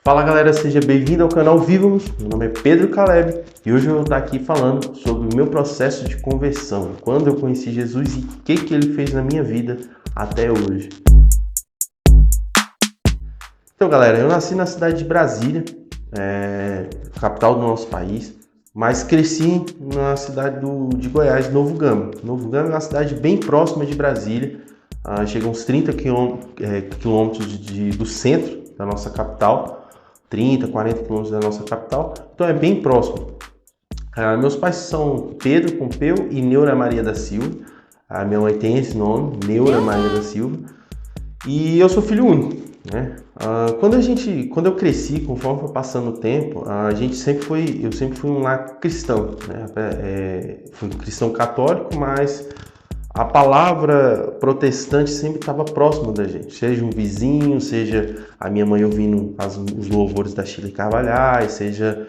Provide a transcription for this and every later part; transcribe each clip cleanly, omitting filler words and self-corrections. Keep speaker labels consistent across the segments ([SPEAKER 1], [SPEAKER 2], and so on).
[SPEAKER 1] Fala galera, seja bem-vindo ao canal Vivamos. Meu nome é Pedro Caleb e hoje eu vou estar aqui falando sobre o meu processo de conversão, quando eu conheci Jesus e o que ele fez na minha vida até hoje. Então galera, eu nasci na cidade de Brasília, capital do nosso país, mas cresci na cidade de Goiás, Novo Gama. Novo Gama é uma cidade bem próxima de Brasília, chega uns 30 quilômetros do centro da nossa capital. 30, 40 quilômetros da nossa capital, então é bem próximo. Meus pais são Pedro com Peu e Neura Maria da Silva. Minha mãe tem esse nome, Neura Maria da Silva. E eu sou filho único, né? Quando eu cresci, conforme foi passando o tempo, eu sempre fui um lar cristão, né? Fui um cristão católico, mas a palavra protestante sempre estava próximo da gente, seja um vizinho, seja a minha mãe ouvindo os louvores da Shirley Carvalhais, seja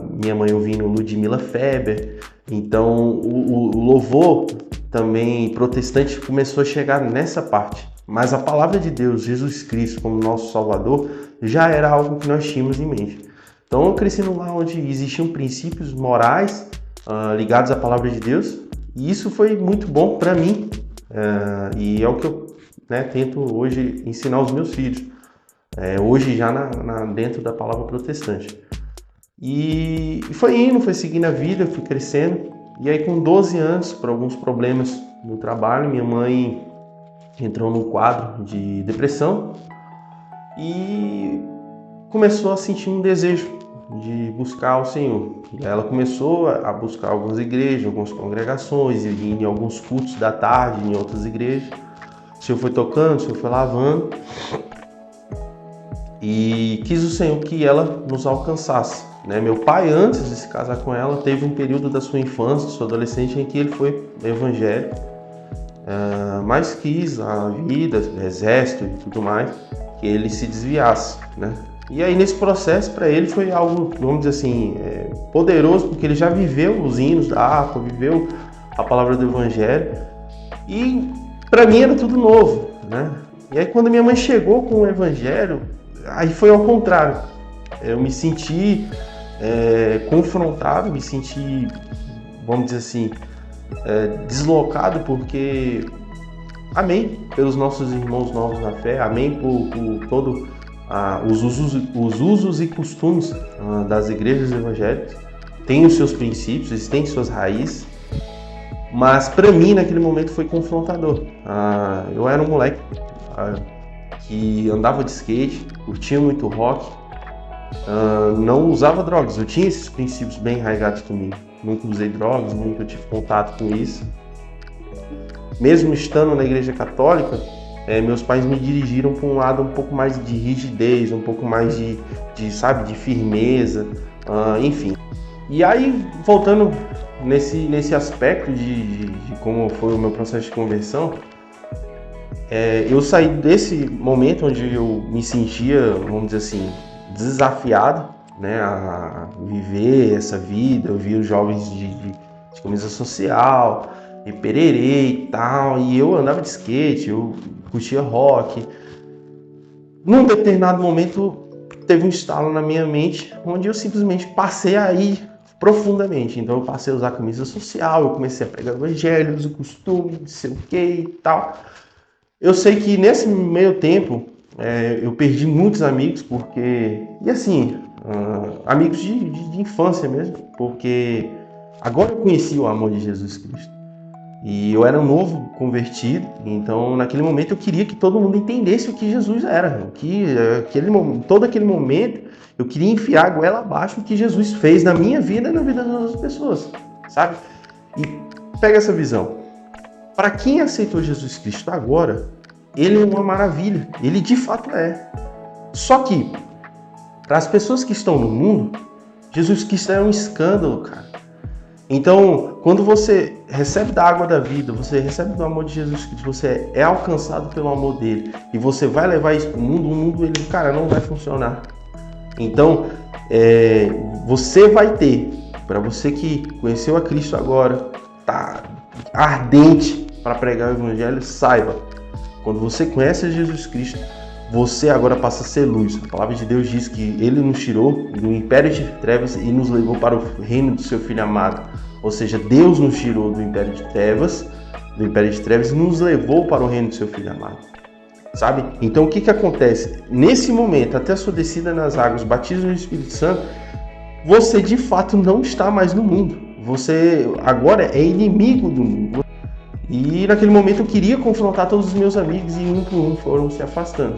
[SPEAKER 1] minha mãe ouvindo Ludmila Feber. Então o louvor também protestante começou a chegar nessa parte, mas a palavra de Deus, Jesus Cristo como nosso Salvador, já era algo que nós tínhamos em mente. Então eu cresci num lar onde existiam princípios morais ligados à palavra de Deus. E isso foi muito bom para mim, e é o que eu tento hoje ensinar aos meus filhos, hoje já dentro da palavra protestante. E foi seguindo a vida, eu fui crescendo, e aí com 12 anos, por alguns problemas no trabalho, minha mãe entrou num quadro de depressão e começou a sentir um desejo de buscar o Senhor. Ela começou a buscar algumas igrejas, algumas congregações, ir em alguns cultos da tarde, em outras igrejas. O Senhor foi tocando, o Senhor foi lavando. E quis o Senhor que ela nos alcançasse, né? Meu pai, antes de se casar com ela, teve um período da sua infância, da sua adolescência, em que ele foi evangélico, mas quis a vida, o exército e tudo mais, que ele se desviasse, né? E aí nesse processo para ele foi algo, vamos dizer assim, poderoso, porque ele já viveu os hinos da harpa, viveu a palavra do evangelho, e para mim era tudo novo, né? E aí quando minha mãe chegou com o evangelho, aí foi ao contrário. Eu me senti confrontado, me senti, vamos dizer assim, deslocado, porque amém pelos nossos irmãos novos na fé, amém por todo os usos e costumes das igrejas evangélicas. Tem os seus princípios, eles têm suas raízes, mas para mim naquele momento foi confrontador. Eu era um moleque que andava de skate, curtia muito rock, não usava drogas, eu tinha esses princípios bem arraigados comigo, nunca usei drogas, nunca tive contato com isso. Mesmo estando na igreja católica, meus pais me dirigiram para um lado um pouco mais de rigidez, um pouco mais de firmeza, enfim. E aí, voltando nesse aspecto de como foi o meu processo de conversão, eu saí desse momento onde eu me sentia, vamos dizer assim, desafiado, né, a viver essa vida. Eu vi os jovens de camisa social, e pererê e tal, e eu andava de skate, eu curtia rock. Num determinado momento teve um estalo na minha mente, onde eu simplesmente passei a ir profundamente. Então eu passei a usar camisa social, eu comecei a pregar evangelhos, o costume, não sei o que e tal. Eu sei que nesse meio tempo eu perdi muitos amigos, porque, e assim, amigos de infância mesmo, porque agora eu conheci o amor de Jesus Cristo. E eu era um novo convertido, então naquele momento eu queria que todo mundo entendesse o que Jesus era. Todo aquele momento eu queria enfiar a goela abaixo o que Jesus fez na minha vida e na vida das outras pessoas, sabe? E pega essa visão. Para quem aceitou Jesus Cristo agora, ele é uma maravilha, ele de fato é. Só que, para as pessoas que estão no mundo, Jesus Cristo é um escândalo, cara. Então, quando você recebe da água da vida, você recebe do amor de Jesus Cristo, você é alcançado pelo amor dele, e você vai levar isso para o mundo, ele, cara, não vai funcionar. Então, você vai ter, para você que conheceu a Cristo agora, tá ardente para pregar o evangelho, saiba, quando você conhece Jesus Cristo, você agora passa a ser luz. A palavra de Deus diz que Ele nos tirou do império de trevas e nos levou para o reino do seu Filho amado. Ou seja, Deus nos tirou do império de trevas e nos levou para o reino do seu Filho amado. Sabe? Então o que acontece? Nesse momento, até a sua descida nas águas, batismo no Espírito Santo, você de fato não está mais no mundo. Você agora é inimigo do mundo. E naquele momento eu queria confrontar todos os meus amigos e um por um foram se afastando.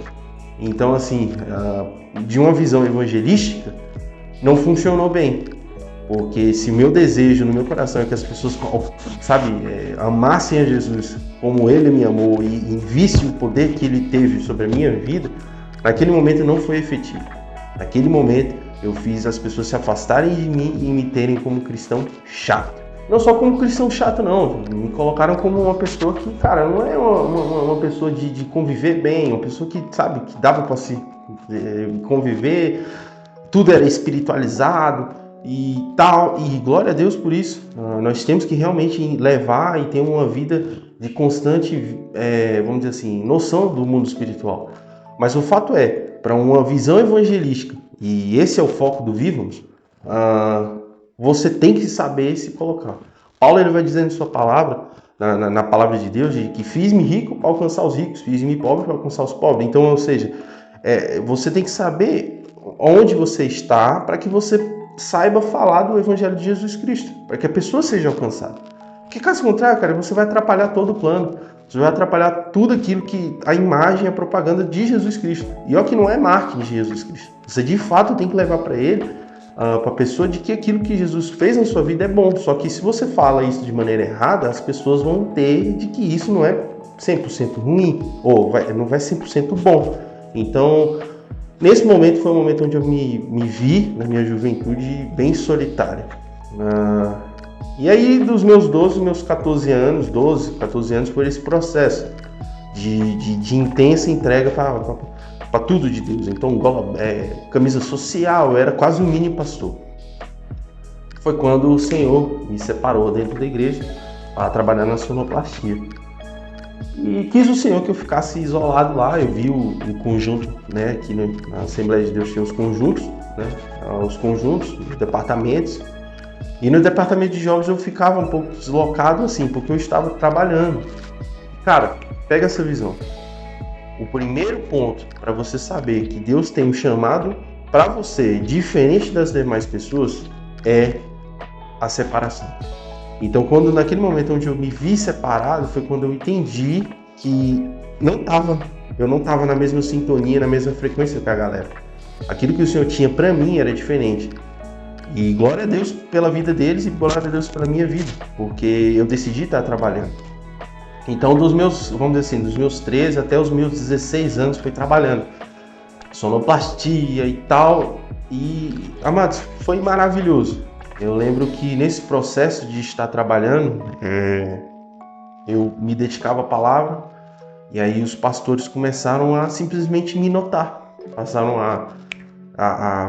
[SPEAKER 1] Então, assim, de uma visão evangelística, não funcionou bem. Porque se o meu desejo no meu coração é que as pessoas, sabe, amassem a Jesus como Ele me amou e vissem o poder que Ele teve sobre a minha vida, naquele momento não foi efetivo. Naquele momento eu fiz as pessoas se afastarem de mim e me terem como cristão chato. Não só como cristão chato, não. Me colocaram como uma pessoa que, cara, não é uma pessoa de conviver bem, uma pessoa que, sabe, que dava para se conviver, tudo era espiritualizado e tal. E glória a Deus por isso. Nós temos que realmente levar e ter uma vida de constante, vamos dizer assim, noção do mundo espiritual. Mas o fato é, para uma visão evangelística, e esse é o foco do Vivamos, você tem que saber se colocar. Paulo ele vai dizendo em sua palavra, na palavra de Deus, de que fiz-me rico para alcançar os ricos, fiz-me pobre para alcançar os pobres. Então, ou seja, você tem que saber onde você está para que você saiba falar do Evangelho de Jesus Cristo, para que a pessoa seja alcançada. Porque caso contrário, cara, você vai atrapalhar todo o plano, você vai atrapalhar tudo aquilo que a imagem, a propaganda de Jesus Cristo. E olha que não é marketing de Jesus Cristo. Você de fato tem que levar para ele, para a pessoa, de que aquilo que Jesus fez na sua vida é bom. Só que se você fala isso de maneira errada, as pessoas vão ter de que isso não é 100% ruim, ou não vai 100% bom. Então, nesse momento foi um momento onde eu me vi, na minha juventude, bem solitário. E aí, dos meus 14 anos, foi esse processo de intensa entrega para tudo de Deus. Então, camisa social, eu era quase um mini pastor. Foi quando o Senhor me separou dentro da igreja para trabalhar na sonoplastia. E quis o Senhor que eu ficasse isolado lá. Eu vi o conjunto, né, aqui na Assembleia de Deus tinha os conjuntos, né, os departamentos. E no departamento de jovens eu ficava um pouco deslocado assim, porque eu estava trabalhando. Cara, pega essa visão. O primeiro ponto para você saber que Deus tem um chamado para você diferente das demais pessoas é a separação. Então, naquele momento onde eu me vi separado, foi quando eu entendi que eu não estava na mesma sintonia, na mesma frequência que a galera. Aquilo que o Senhor tinha para mim era diferente. E glória a Deus pela vida deles e glória a Deus pela minha vida, porque eu decidi estar trabalhando. Então, dos meus 13 até os meus 16 anos, fui trabalhando. Sonoplastia e tal. E, amados, foi maravilhoso. Eu lembro que nesse processo de estar trabalhando, eu me dedicava à palavra. E aí os pastores começaram a simplesmente me notar. Passaram a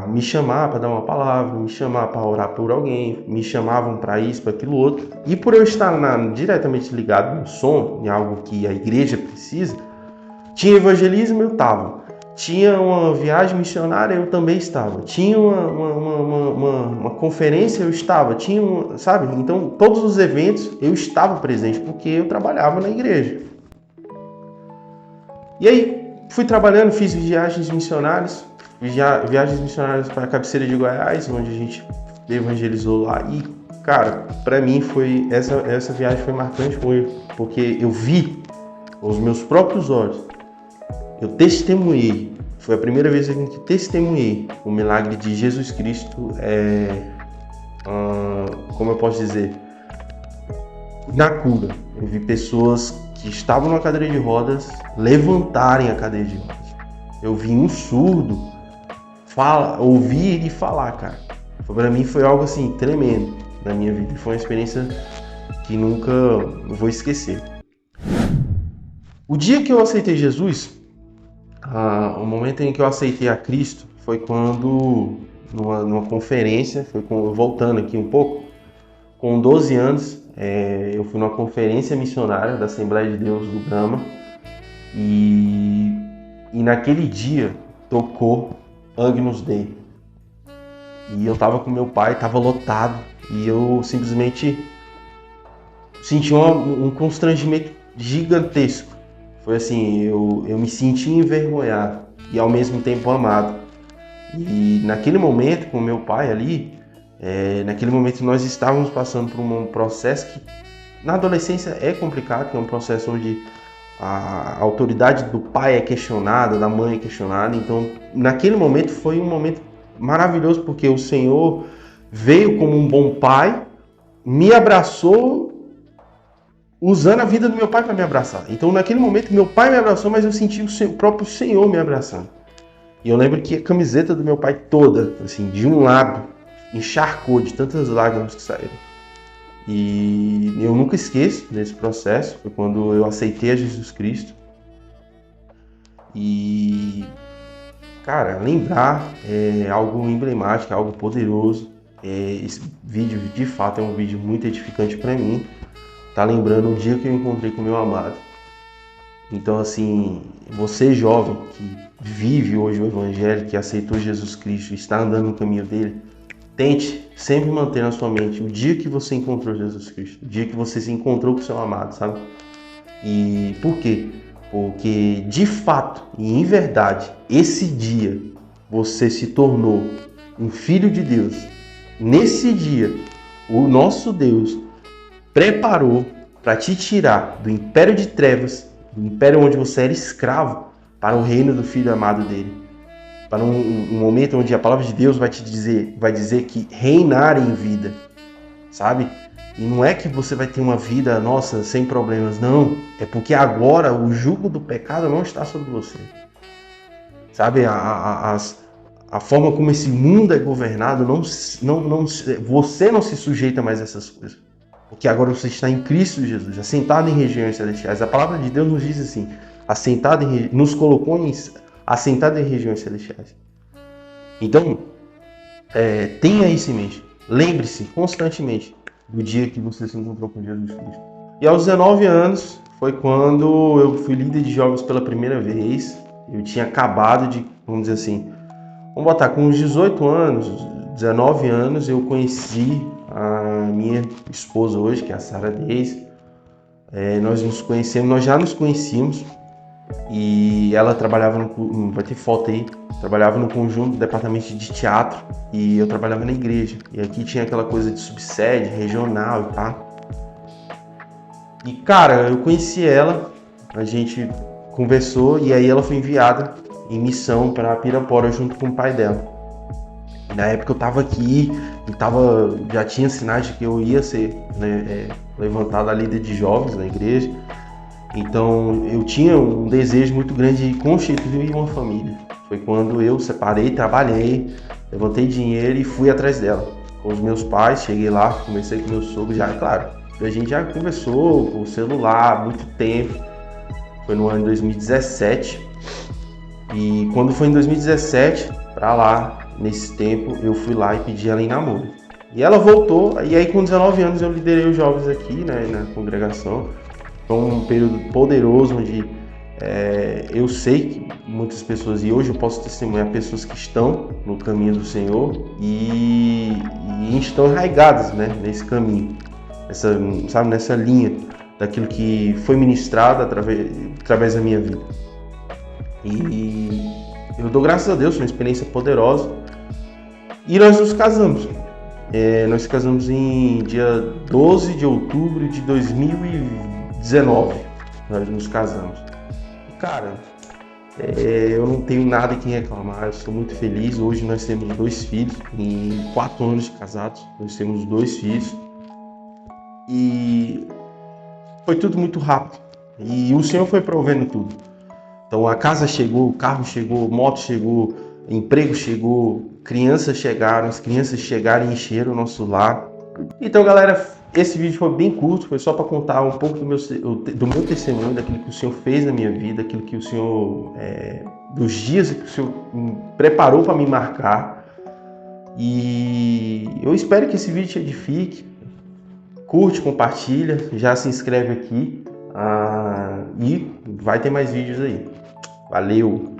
[SPEAKER 1] me chamar para dar uma palavra, me chamar para orar por alguém, me chamavam para isso, para aquilo outro. E por eu estar diretamente ligado no som, em algo que a igreja precisa, tinha evangelismo, eu estava. Tinha uma viagem missionária, eu também estava. Tinha uma conferência, eu estava. Sabe? Então, todos os eventos eu estava presente, porque eu trabalhava na igreja. E aí, fui trabalhando, fiz viagens missionárias para a cabeceira de Goiás, onde a gente evangelizou lá. E, cara, para mim essa viagem foi marcante, porque eu vi com os meus próprios olhos, eu testemunhei, foi a primeira vez que testemunhei o milagre de Jesus Cristo, como eu posso dizer, na cura. Eu vi pessoas que estavam na cadeira de rodas levantarem a cadeira de rodas. Eu vi um surdo ouvir e falar, cara. Para mim foi algo assim tremendo na minha vida. Foi uma experiência que nunca vou esquecer. O dia que eu aceitei Jesus, o momento em que eu aceitei a Cristo, foi quando, numa conferência, voltando aqui um pouco, com 12 anos, eu fui numa conferência missionária da Assembleia de Deus do Gama, e E naquele dia tocou Agnus Dei. E eu tava com meu pai, tava lotado, e eu simplesmente senti um constrangimento gigantesco. Foi assim, eu me senti envergonhado e ao mesmo tempo amado. E naquele momento, com meu pai ali, naquele momento nós estávamos passando por um processo que na adolescência é complicado, que é um processo onde a autoridade do pai é questionada, da mãe é questionada. Então, naquele momento foi um momento maravilhoso, porque o Senhor veio como um bom pai, me abraçou, usando a vida do meu pai para me abraçar. Então, naquele momento, meu pai me abraçou, mas eu senti o próprio Senhor me abraçando. E eu lembro que a camiseta do meu pai toda, assim, de um lado, encharcou de tantas lágrimas que saíram. E eu nunca esqueço desse processo, foi quando eu aceitei a Jesus Cristo. E, cara, lembrar é algo emblemático, é algo poderoso. Esse vídeo, de fato, é um vídeo muito edificante para mim. Tá lembrando o dia que eu encontrei com o meu amado. Então, assim, você jovem que vive hoje o Evangelho, que aceitou Jesus Cristo e está andando no caminho dele, tente sempre manter na sua mente o dia que você encontrou Jesus Cristo, o dia que você se encontrou com o seu amado, sabe? E por quê? Porque, de fato e em verdade, esse dia você se tornou um filho de Deus. Nesse dia, o nosso Deus preparou para te tirar do império de trevas, do império onde você era escravo, para o reino do Filho amado dele. Para um momento onde a palavra de Deus vai dizer que reinar em vida, sabe? E não é que você vai ter uma vida, nossa, sem problemas, não. É porque agora o jugo do pecado não está sobre você. Sabe, a forma como esse mundo é governado, você não se sujeita mais a essas coisas. Porque agora você está em Cristo Jesus, assentado em regiões celestiais. A palavra de Deus nos diz assim, nos colocou assentado em regiões celestiais. Então, tenha isso em mente. Lembre-se constantemente do dia que você se encontrou com Jesus Cristo. E aos 19 anos foi quando eu fui líder de jovens pela primeira vez. Eu tinha acabado de, vamos dizer assim, vamos botar, com uns 18 anos, 19 anos, eu conheci a minha esposa hoje, que é a Sara Deis. Nós já nos conhecíamos, e ela trabalhava vai ter foto aí, trabalhava no conjunto do departamento de teatro, e eu trabalhava na igreja. E aqui tinha aquela coisa de subsede, regional e tal. E cara, eu conheci ela, a gente conversou, e aí ela foi enviada em missão para Pirapora junto com o pai dela. Na época eu estava aqui e já tinha sinais de que eu ia ser levantado a líder de jovens na igreja. Então eu tinha um desejo muito grande de constituir uma família. Foi quando eu separei, trabalhei, levantei dinheiro e fui atrás dela. Com os meus pais, cheguei lá, conversei com meu sogro, já, claro, a gente já conversou por celular há muito tempo. Foi no ano de 2017. E quando foi em 2017, para lá, nesse tempo, eu fui lá e pedi ela em namoro. E ela voltou, e aí com 19 anos eu liderei os jovens aqui, né, na congregação. Foi um período poderoso onde eu sei que muitas pessoas, e hoje eu posso testemunhar pessoas que estão no caminho do Senhor e estão enraigadas, né, nesse caminho, nessa linha daquilo que foi ministrado através da minha vida. E eu dou graças a Deus, foi uma experiência poderosa. E nós nos casamos. Nós nos casamos em dia 12 de outubro de 2019. Nós nos casamos. E, cara, eu não tenho nada que reclamar, eu sou muito feliz. Hoje nós temos 2 filhos. Em 4 anos de casados, nós temos 2 filhos. E foi tudo muito rápido. E o Senhor foi provendo tudo. Então a casa chegou, o carro chegou, moto chegou, emprego chegou, crianças chegaram, as crianças chegaram e encheram o nosso lar. Então, galera, esse vídeo foi bem curto, foi só para contar um pouco do meu testemunho, daquilo que o Senhor fez na minha vida, daquilo que o Senhor, dos dias que o Senhor preparou para me marcar. E eu espero que esse vídeo te edifique. Curte, compartilha, já se inscreve aqui. E vai ter mais vídeos aí. Valeu!